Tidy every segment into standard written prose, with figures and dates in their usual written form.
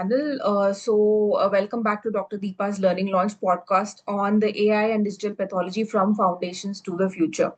channel. Welcome back to Dr. Deepa's Learning Launch podcast on the AI and digital pathology from foundations to the future.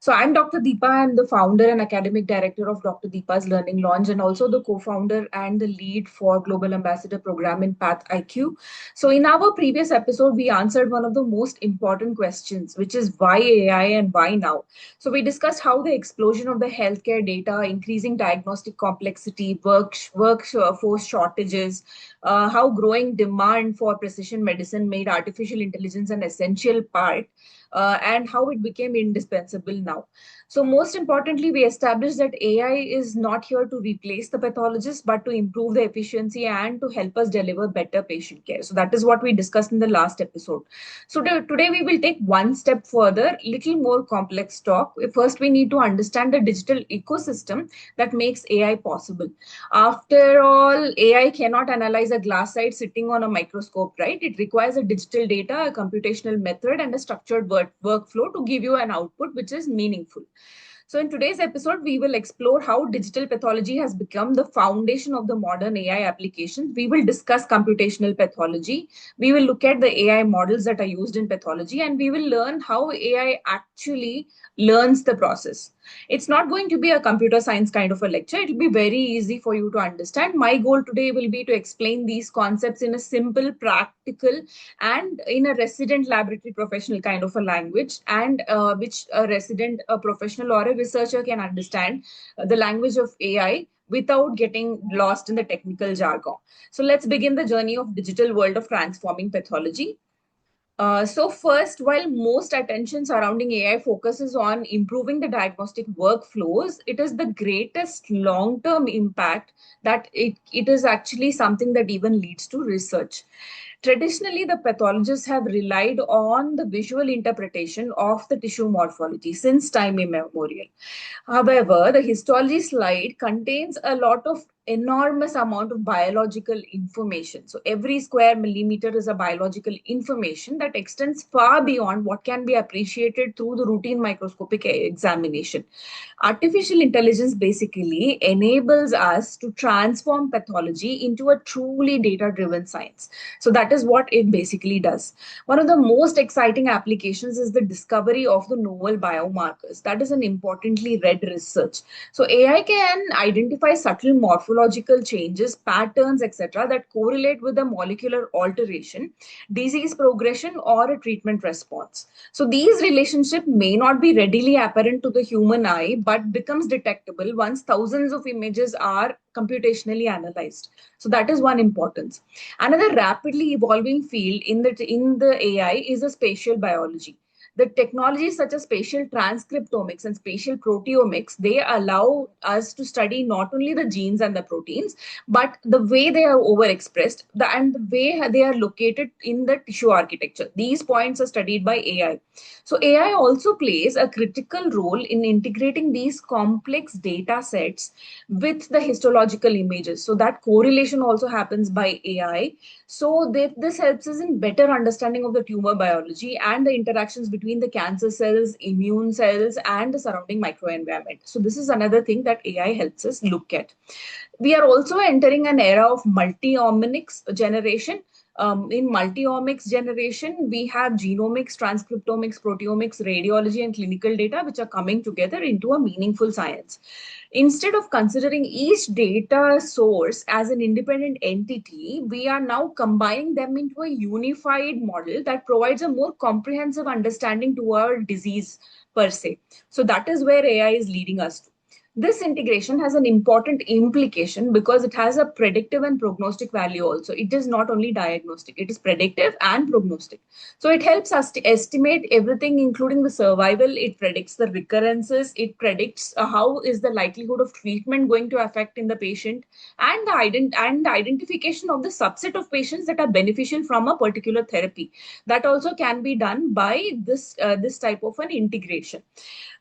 So, I'm Dr. Deepa. I'm the founder and academic director of Dr. Deepa's Learning Launch and also the co founder and the lead for Global Ambassador Program in PathIQ. So, in our previous episode, we answered one of the most important questions, which is why AI and why now? So we discussed how the explosion of the healthcare data, increasing diagnostic complexity, workforce shortages, how growing demand for precision medicine made artificial intelligence an essential part, and how it became indispensable now. So most importantly, we established that AI is not here to replace the pathologist, but to improve the efficiency and to help us deliver better patient care. So that is what we discussed in the last episode. So today we will take one step further, little more complex talk. First, we need to understand the digital ecosystem that makes AI possible. After all, AI cannot analyze a glass side sitting on a microscope, right? It requires a digital data, a computational method, and a structured workflow to give you an output which is meaningful. So, in today's episode, we will explore how digital pathology has become the foundation of the modern AI applications. We will discuss computational pathology. We will look at the AI models that are used in pathology, and we will learn how AI actually learns the process. It's not going to be a computer science kind of a lecture. It will be very easy for you to understand. My goal today will be to explain these concepts in a simple, practical, and in a resident laboratory professional kind of a language, and which a resident, a professional, or a researcher can understand the language of AI without getting lost in the technical jargon. So let's begin the journey of digital world of transforming pathology. So first, while most attention surrounding AI focuses on improving the diagnostic workflows, it is the greatest long-term impact that it is actually something that even leads to research. Traditionally, the pathologists have relied on the visual interpretation of the tissue morphology since time immemorial. However, the histology slide contains a lot of enormous amount of biological information. So every square millimeter is a biological information that extends far beyond what can be appreciated through the routine microscopic examination. Artificial intelligence basically enables us to transform pathology into a truly data-driven science. So that is what it basically does. One of the most exciting applications is the discovery of the novel biomarkers. That is an importantly read research. So AI can identify subtle morphological changes, patterns, etc., that correlate with a molecular alteration, disease progression, or a treatment response. So these relationships may not be readily apparent to the human eye, but becomes detectable once thousands of images are computationally analyzed. So that is one importance. Another rapidly evolving field in the AI is a spatial biology. The technologies such as spatial transcriptomics and spatial proteomics, they allow us to study not only the genes and the proteins, but the way they are overexpressed and the way they are located in the tissue architecture. These points are studied by AI. So AI also plays a critical role in integrating these complex data sets with the histological images. So that correlation also happens by AI. So this helps us in better understanding of the tumor biology and the interactions between the cancer cells, immune cells, and the surrounding microenvironment. So this is another thing that AI helps us look at. We are also entering an era of multi-omics generation. In multi-omics generation, we have genomics, transcriptomics, proteomics, radiology, and clinical data, which are coming together into a meaningful science. Instead of considering each data source as an independent entity, we are now combining them into a unified model that provides a more comprehensive understanding to our disease per se. So that is where AI is leading us to. This integration has an important implication because it has a predictive and prognostic value also. It is not only diagnostic, it is predictive and prognostic. So it helps us to estimate everything, including the survival. It predicts the recurrences. It predicts how is the likelihood of treatment going to affect in the patient, and the identification of the subset of patients that are beneficial from a particular therapy. That also can be done by this type of an integration.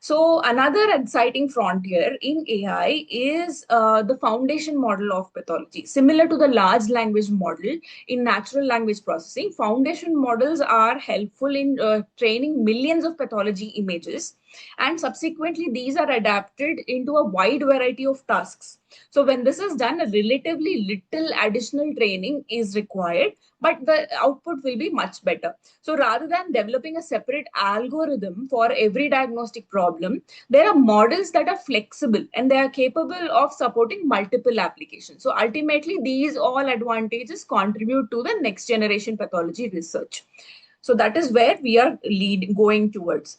So another exciting frontier in AI is the foundation model of pathology. Similar to the large language model in natural language processing, foundation models are helpful in training millions of pathology images And subsequently, these are adapted into a wide variety of tasks. So when this is done, a relatively little additional training is required, but the output will be much better. So rather than developing a separate algorithm for every diagnostic problem, there are models that are flexible and they are capable of supporting multiple applications. So ultimately, these all advantages contribute to the next generation pathology research. So that is where we are going towards.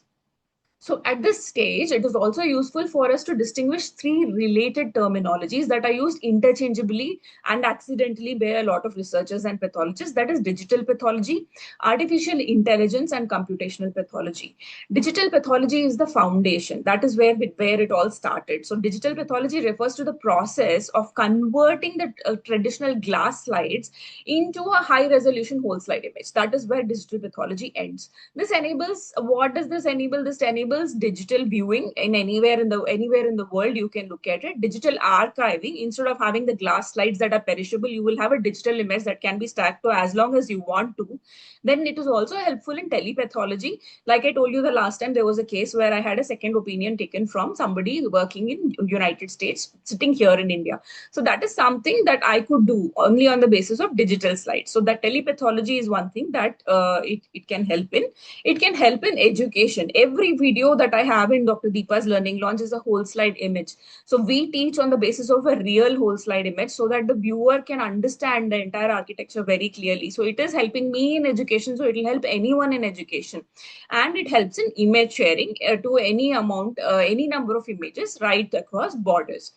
So at this stage, it is also useful for us to distinguish three related terminologies that are used interchangeably and accidentally by a lot of researchers and pathologists. That is digital pathology, artificial intelligence, and computational pathology. Digital pathology is the foundation. That is where it all started. So digital pathology refers to the process of converting the traditional glass slides into a high resolution whole slide image. That is where digital pathology ends. This enables, what does this enable? This enables digital viewing in anywhere in the world. You can look at it. Digital archiving, instead of having the glass slides that are perishable, you will have a digital image that can be stacked to as long as you want to. Then it is also helpful in telepathology. Like I told you the last time, there was a case where I had a second opinion taken from somebody working in United States sitting here in India. So that is something that I could do only on the basis of digital slides. So that telepathology is one thing that it can help in. It can help in education. Every video that I have in Dr. Deepa's Learning Launch is a whole slide image. So we teach on the basis of a real whole slide image so that the viewer can understand the entire architecture very clearly. So it is helping me in education. So it will help anyone in education. And it helps in image sharing to any amount, any number of images right across borders.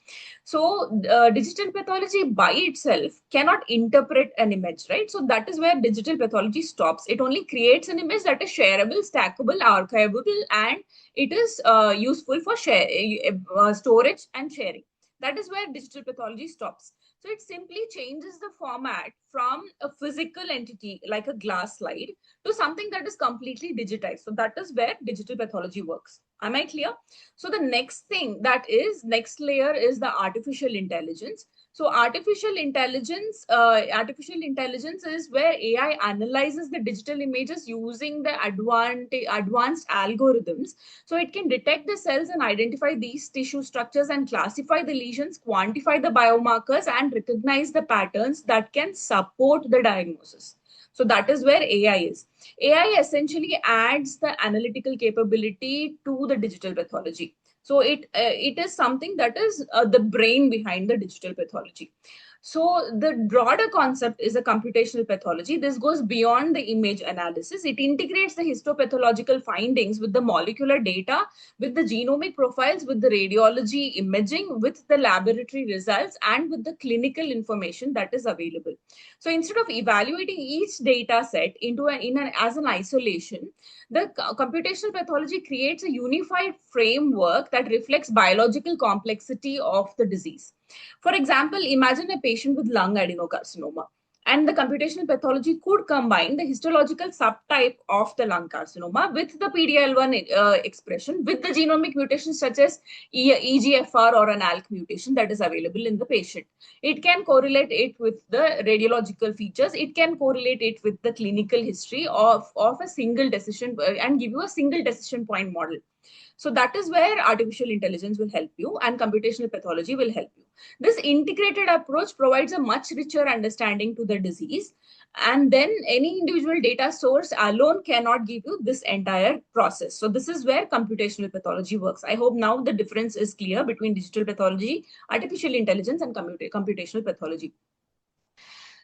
So digital pathology by itself cannot interpret an image, right? So that is where digital pathology stops. It only creates an image that is shareable, stackable, archivable, and it is useful for storage and sharing. That is where digital pathology stops. So it simply changes the format from a physical entity like a glass slide to something that is completely digitized. So that is where digital pathology works. Am I clear? So the next layer is the artificial intelligence. So artificial intelligence is where AI analyzes the digital images using the advanced algorithms. So it can detect the cells and identify these tissue structures and classify the lesions, quantify the biomarkers, and recognize the patterns that can support the diagnosis. So that is where AI is. AI essentially adds the analytical capability to the digital pathology. So it is something that is the brain behind the digital pathology. So the broader concept is a computational pathology. This goes beyond the image analysis. It integrates the histopathological findings with the molecular data, with the genomic profiles, with the radiology imaging, with the laboratory results, and with the clinical information that is available. So instead of evaluating each data set as an isolation, the computational pathology creates a unified framework that reflects biological complexity of the disease. For example, imagine a patient with lung adenocarcinoma. And the computational pathology could combine the histological subtype of the lung carcinoma with the PDL1 expression, with the genomic mutations such as EGFR or an ALK mutation that is available in the patient. It can correlate it with the radiological features. It can correlate it with the clinical history of a single decision and give you a single decision point model. So that is where artificial intelligence will help you and computational pathology will help you. This integrated approach provides a much richer understanding to the disease. And then any individual data source alone cannot give you this entire process. So this is where computational pathology works. I hope now the difference is clear between digital pathology, artificial intelligence, and computational pathology.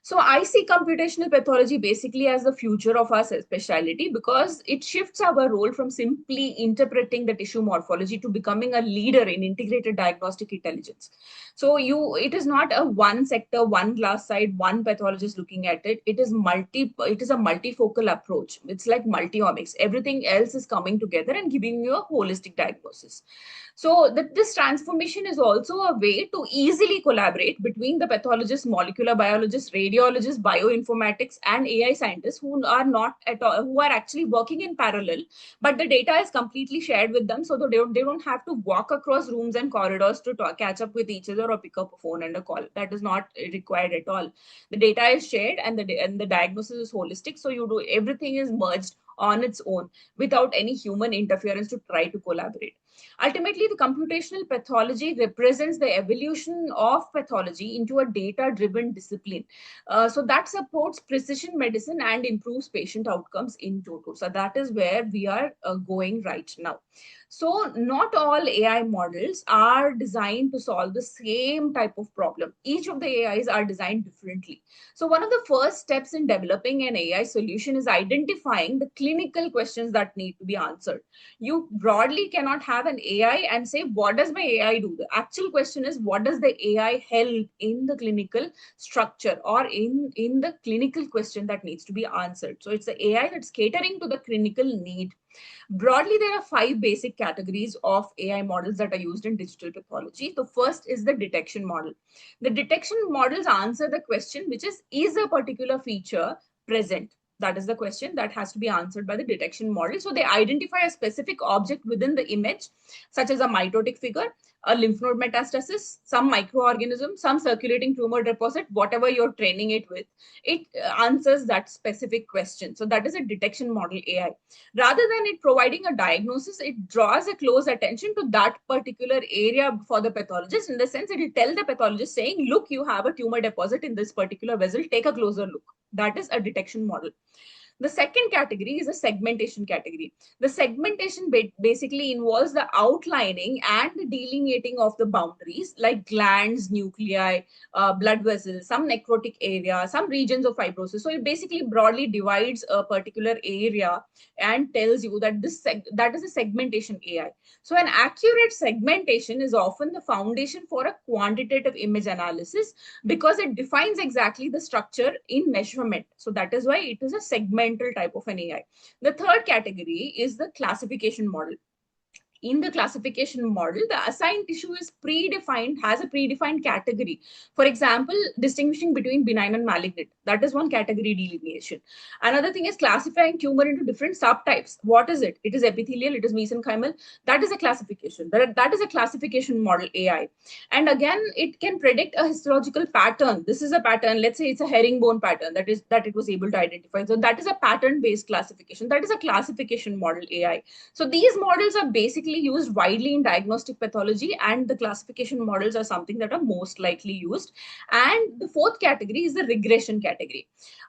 So I see computational pathology basically as the future of our specialty because it shifts our role from simply interpreting the tissue morphology to becoming a leader in integrated diagnostic intelligence. So it is not a one sector, one glass side, one pathologist looking at it. It is a multifocal approach. It's like multiomics. Everything else is coming together and giving you a holistic diagnosis. So this transformation is also a way to easily collaborate between the pathologist, molecular biologist, radiologist, bioinformatics, and AI scientists who are not at all, who are actually working in parallel, but the data is completely shared with them, so that they don't have to walk across rooms and corridors to catch up with each other or pick up a phone and a call. That is not required at all. The data is shared and the diagnosis is holistic, so everything is merged on its own without any human interference to try to collaborate. Ultimately, the computational pathology represents the evolution of pathology into a data-driven discipline. So that supports precision medicine and improves patient outcomes in total. So that is where we are going right now. So not all AI models are designed to solve the same type of problem. Each of the AIs are designed differently. So one of the first steps in developing an AI solution is identifying the clinical questions that need to be answered. You broadly cannot have an AI and say, what does my AI do? The actual question is, what does the AI help in the clinical structure or in the clinical question that needs to be answered? So it's the AI that's catering to the clinical need. Broadly, there are five basic categories of AI models that are used in digital pathology. The first is the detection model. The detection models answer the question, which is a particular feature present? That is the question that has to be answered by the detection model. So they identify a specific object within the image, such as a mitotic figure, a lymph node metastasis, some microorganism, some circulating tumor deposit, whatever you're training it with. It answers that specific question. So that is a detection model AI. Rather than it providing a diagnosis, it draws a close attention to that particular area for the pathologist. In the sense, it will tell the pathologist saying, look, you have a tumor deposit in this particular vessel, take a closer look. That is a detection model. The second category is a segmentation category. The segmentation basically involves the outlining and the delineating of the boundaries like glands, nuclei, blood vessels, some necrotic area, some regions of fibrosis. So it basically broadly divides a particular area and tells you that that is a segmentation AI. So an accurate segmentation is often the foundation for a quantitative image analysis because it defines exactly the structure in measurement. So that is why it is a segmental type of an AI. The third category is the classification model. In the classification model, the assigned tissue is predefined, has a predefined category. For example, distinguishing between benign and malignant. That is one category delineation. Another thing is classifying tumor into different subtypes. What is it? It is epithelial, it is mesenchymal. That is a classification. That is a classification model AI. And again, it can predict a histological pattern. This is a pattern. Let's say it's a herringbone pattern that it was able to identify. So that is a pattern-based classification. That is a classification model AI. So these models are basically used widely in diagnostic pathology, and the classification models are something that are most likely used. And the fourth category is the regression category.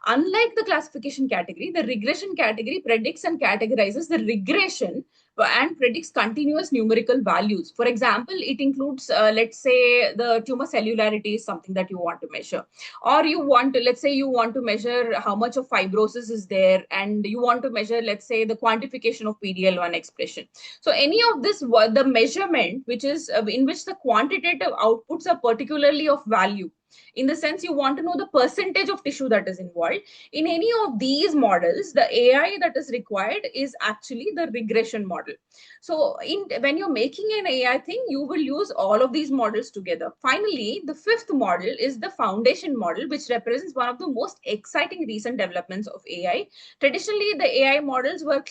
Unlike the classification category, the regression category predicts and categorizes the regression and predicts continuous numerical values. For example, it includes, let's say, the tumor cellularity is something that you want to measure. Or you want to, let's say, you want to measure how much of fibrosis is there, and you want to measure, let's say, the quantification of PD-L1 expression. So any of this, the measurement, which is in which the quantitative outputs are particularly of value, in the sense you want to know the percentage of tissue that is involved. In any of these models, the AI that is required is actually the regression model. So when you're making an AI thing, you will use all of these models together. Finally, the fifth model is the foundation model, which represents one of the most exciting recent developments of AI. Traditionally, the AI models were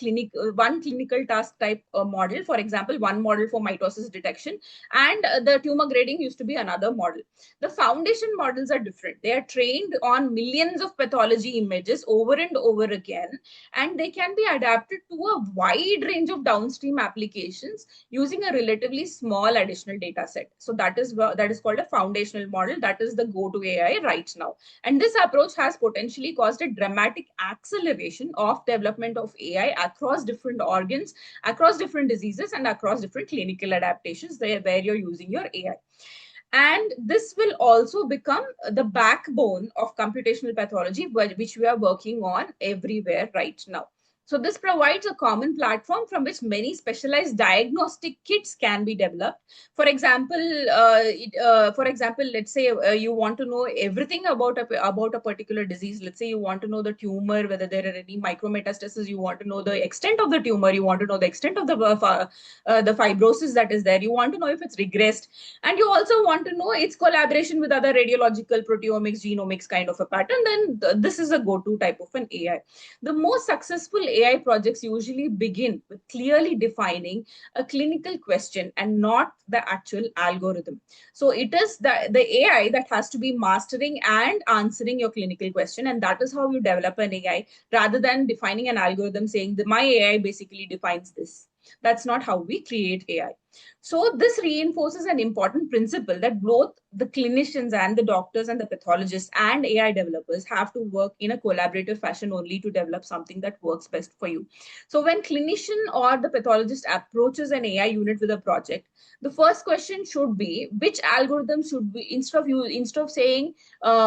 one clinical task type model. For example, one model for mitosis detection, and the tumor grading used to be another model. The foundation models are different. They are trained on millions of pathology images over and over again, and they can be adapted to a wide range of downstream applications using a relatively small additional data set. So that is called a foundational model. That is the go-to AI right now. And this approach has potentially caused a dramatic acceleration of development of AI across different organs, across different diseases, and across different clinical adaptations where you're using your AI. And this will also become the backbone of computational pathology, which we are working on everywhere right now. So this provides a common platform from which many specialized diagnostic kits can be developed. For example, let's say you want to know everything about a particular disease. Let's say you want to know the tumor, whether there are any micrometastases. You want to know the extent of the tumor. You want to know the extent of the fibrosis that is there. You want to know if it's regressed, and you also want to know its collaboration with other radiological, proteomics, genomics kind of a pattern. Then this is a go-to type of an AI. The most successful AI projects usually begin with clearly defining a clinical question and not the actual algorithm. So it is the AI that has to be mastering and answering your clinical question. And that is how you develop an AI rather than defining an algorithm saying that my AI basically defines this. That's not how we create AI. So this reinforces an important principle that both the clinicians and the doctors and the pathologists and AI developers have to work in a collaborative fashion only to develop something that works best for you. So when clinician or the pathologist approaches an AI unit with a project, the first question should be which algorithm should be, instead of saying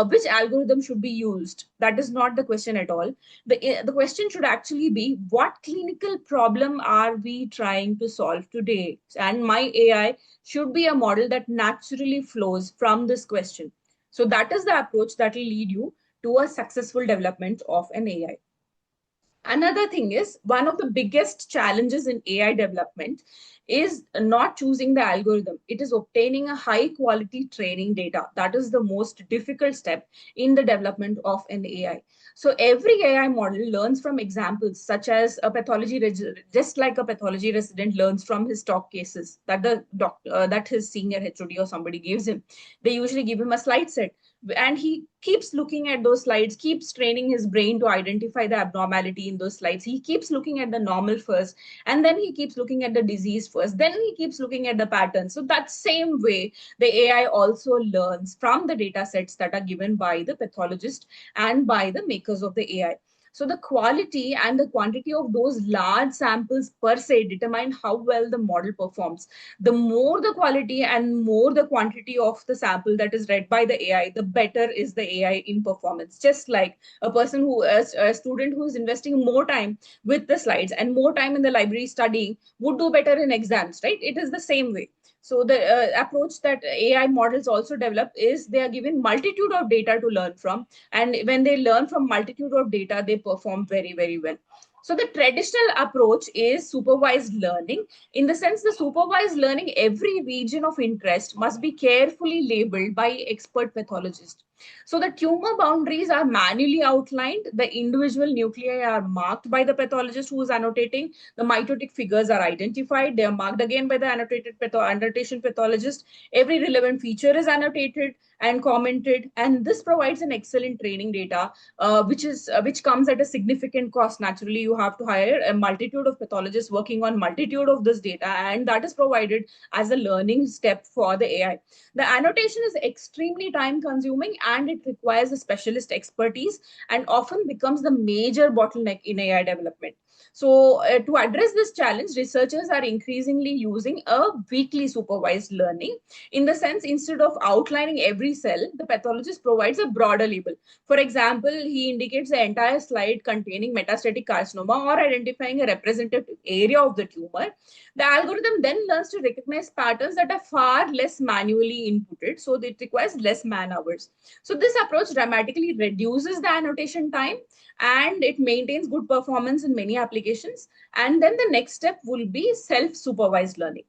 which algorithm should be used. That is not the question at all. The question should actually be what clinical problem are we trying to solve today? And my AI should be a model that naturally flows from this question. So that is the approach that will lead you to a successful development of an AI. Another thing is one of the biggest challenges in AI development is not choosing the algorithm. It is obtaining a high quality training data. That is the most difficult step in the development of an AI. So every AI model learns from examples such as a just like a pathology resident learns from his stock cases that the doctor, that his senior HOD or somebody gives him. They usually give him a slide set and he keeps looking at those slides, keeps training his brain to identify the abnormality in those slides. He keeps looking at the normal first, and then he keeps looking at the disease first, then he keeps looking at the pattern. So that same way the AI also learns from the data sets that are given by the pathologist and by the makers of the AI. So the quality and the quantity of those large samples per se determine how well the model performs. The more the quality and more the quantity of the sample that is read by the AI, the better is the AI in performance. Just like a student who is investing more time with the slides and more time in the library studying would do better in exams, right? It is the same way. So the approach that AI models also develop is they are given multitude of data to learn from, and when they learn from multitude of data, they perform very, very well. So the traditional approach is supervised learning. In the sense, the supervised learning, every region of interest must be carefully labeled by expert pathologists. So the tumor boundaries are manually outlined. The individual nuclei are marked by the pathologist who is annotating. The mitotic figures are identified. They are marked again by the annotation pathologist. Every relevant feature is annotated and commented, and this provides an excellent training data, which comes at a significant cost. Naturally, you have to hire a multitude of pathologists working on multitude of this data, and that is provided as a learning step for the AI. The annotation is extremely time consuming and it requires a specialist expertise and often becomes the major bottleneck in AI development. So to address this challenge, researchers are increasingly using a weekly supervised learning. In the sense, instead of outlining every cell, the pathologist provides a broader label. For example, he indicates the entire slide containing metastatic carcinoma or identifying a representative area of the tumor. The algorithm then learns to recognize patterns that are far less manually inputted, so it requires less man hours. So this approach dramatically reduces the annotation time and it maintains good performance in many applications. And then the next step will be self-supervised learning.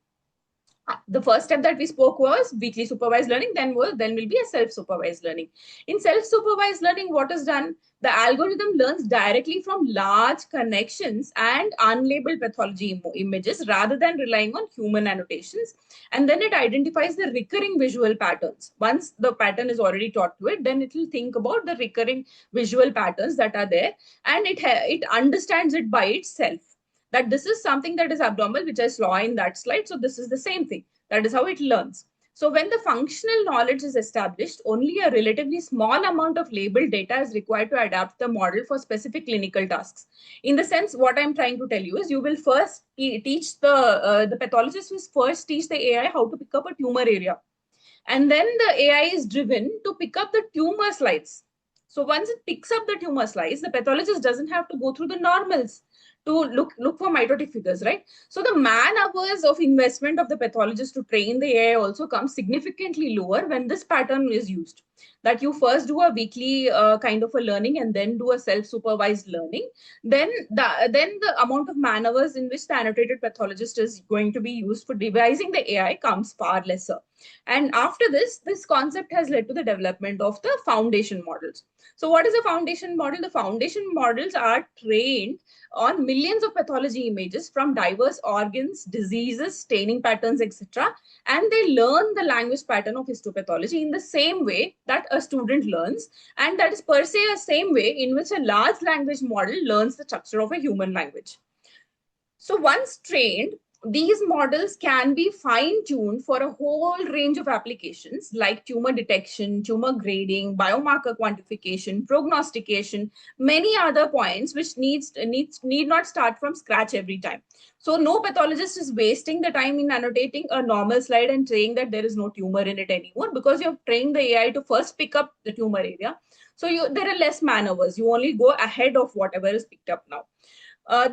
The first step that we spoke was weekly supervised learning, then will be a self-supervised learning. In self-supervised learning, what is done? The algorithm learns directly from large connections and unlabeled pathology images rather than relying on human annotations. And then it identifies the recurring visual patterns. Once the pattern is already taught to it, then it will think about the recurring visual patterns that are there, and it understands it by itself that this is something that is abnormal, which I saw in that slide. So this is the same thing. That is how it learns. So when the functional knowledge is established, only a relatively small amount of labeled data is required to adapt the model for specific clinical tasks. In the sense, what I'm trying to tell you is you will first teach the pathologist will first teach the AI how to pick up a tumor area. And then the AI is driven to pick up the tumor slides. So once it picks up the tumor slides, the pathologist doesn't have to go through the normals to look for mitotic figures, right? So the man hours of investment of the pathologist to train the AI also comes significantly lower when this pattern is used. That you first do a weekly kind of a learning and then do a self-supervised learning. Then the amount of man hours in which the annotated pathologist is going to be used for devising the AI comes far lesser. And after this concept has led to the development of the foundation models. So what is a foundation model? The foundation models are trained on millions of pathology images from diverse organs, diseases, staining patterns, etc. And they learn the language pattern of histopathology in the same way that a student learns. And that is per se a same way in which a large language model learns the structure of a human language. So once trained, these models can be fine-tuned for a whole range of applications like tumor detection, tumor grading, biomarker quantification, prognostication, many other points which need not start from scratch every time. So no pathologist is wasting the time in annotating a normal slide and saying that there is no tumor in it anymore, because you've trained the AI to first pick up the tumor area. So there are less maneuvers. You only go ahead of whatever is picked up now.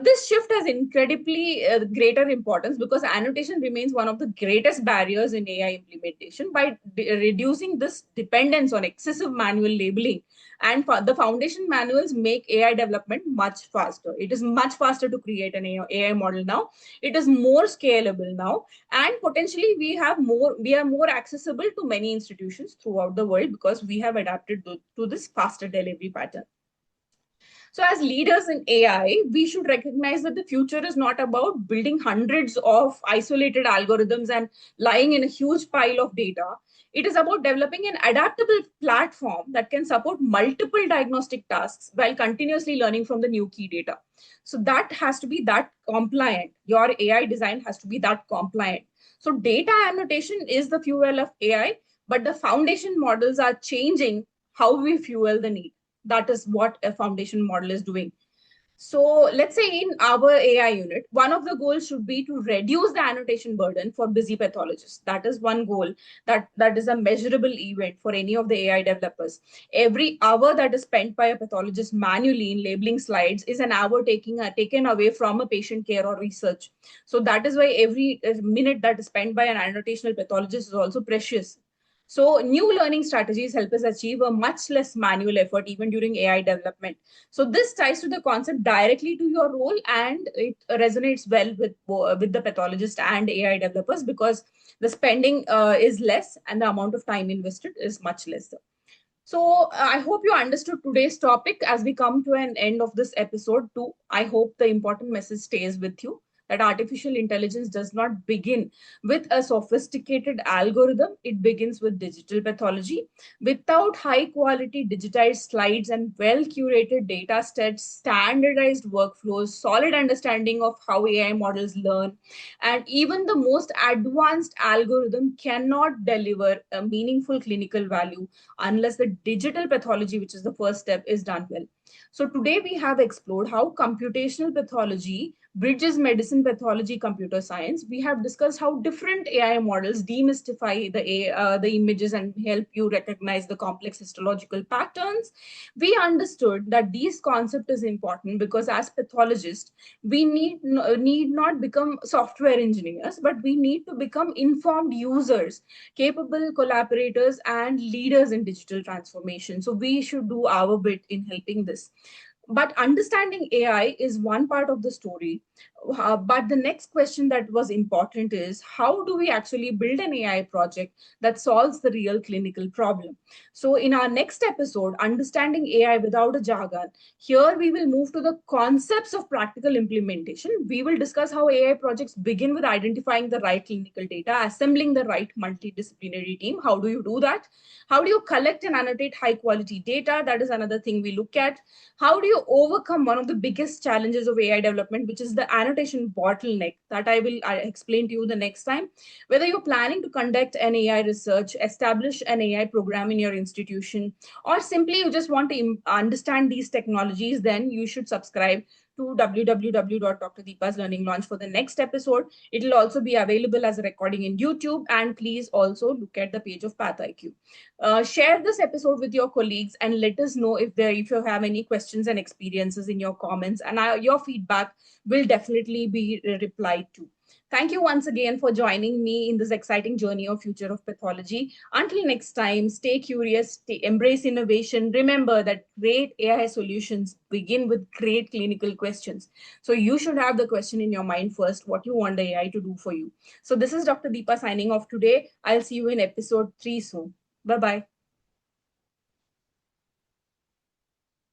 This shift has incredibly greater importance because annotation remains one of the greatest barriers in AI implementation. By reducing this dependence on excessive manual labeling, and the foundation manuals make AI development much faster. It is much faster to create an AI model now. It is more scalable now, and potentially we are more accessible to many institutions throughout the world because we have adapted to this faster delivery pattern. So, as leaders in AI, we should recognize that the future is not about building hundreds of isolated algorithms and lying in a huge pile of data. It is about developing an adaptable platform that can support multiple diagnostic tasks while continuously learning from the new key data. So, that has to be that compliant. Your AI design has to be that compliant. So, data annotation is the fuel of AI, but the foundation models are changing how we fuel the need. That is what a foundation model is doing. So let's say in our AI unit, one of the goals should be to reduce the annotation burden for busy pathologists. That is one goal, that is a measurable event for any of the AI developers. Every hour that is spent by a pathologist manually in labeling slides is an hour taken away from a patient care or research. So that is why every minute that is spent by an annotational pathologist is also precious. So new learning strategies help us achieve a much less manual effort even during AI development. So this ties to the concept directly to your role, and it resonates well with the pathologist and AI developers because the spending is less and the amount of time invested is much less. So I hope you understood today's topic. As we come to an end of this episode too, I hope the important message stays with you, that artificial intelligence does not begin with a sophisticated algorithm. It begins with digital pathology. Without high quality digitized slides and well curated data sets, standardized workflows, solid understanding of how AI models learn, and even the most advanced algorithm cannot deliver a meaningful clinical value unless the digital pathology, which is the first step, is done well. So today we have explored how computational pathology bridges medicine, pathology, computer science. We have discussed how different AI models demystify the images and help you recognize the complex histological patterns. We understood that this concept is important because as pathologists, we need not become software engineers, but we need to become informed users, capable collaborators, and leaders in digital transformation. So we should do our bit in helping this. But understanding AI is one part of the story. But the next question that was important is, how do we actually build an AI project that solves the real clinical problem? So in our next episode, Understanding AI Without a Jargon, here we will move to the concepts of practical implementation. We will discuss how AI projects begin with identifying the right clinical data, assembling the right multidisciplinary team. How do you do that? How do you collect and annotate high quality data? That is another thing we look at. How do you overcome one of the biggest challenges of AI development, which is the annotation bottleneck, that I explain to you the next time. Whether you're planning to conduct an AI research, establish an AI program in your institution, or simply you just want to understand these technologies, then you should subscribe to www.drdeepa's Learning Launch for the next episode. It will also be available as a recording in YouTube, and please also look at the page of PathIQ. Share this episode with your colleagues and let us know if you have any questions and experiences in your comments, and your feedback will definitely be replied to. Thank you once again for joining me in this exciting journey of future of pathology. Until next time, stay curious, embrace innovation. Remember that great AI solutions begin with great clinical questions. So you should have the question in your mind first, what you want the AI to do for you. So this is Dr. Deepa signing off today. I'll see you in episode 3 soon. Bye-bye.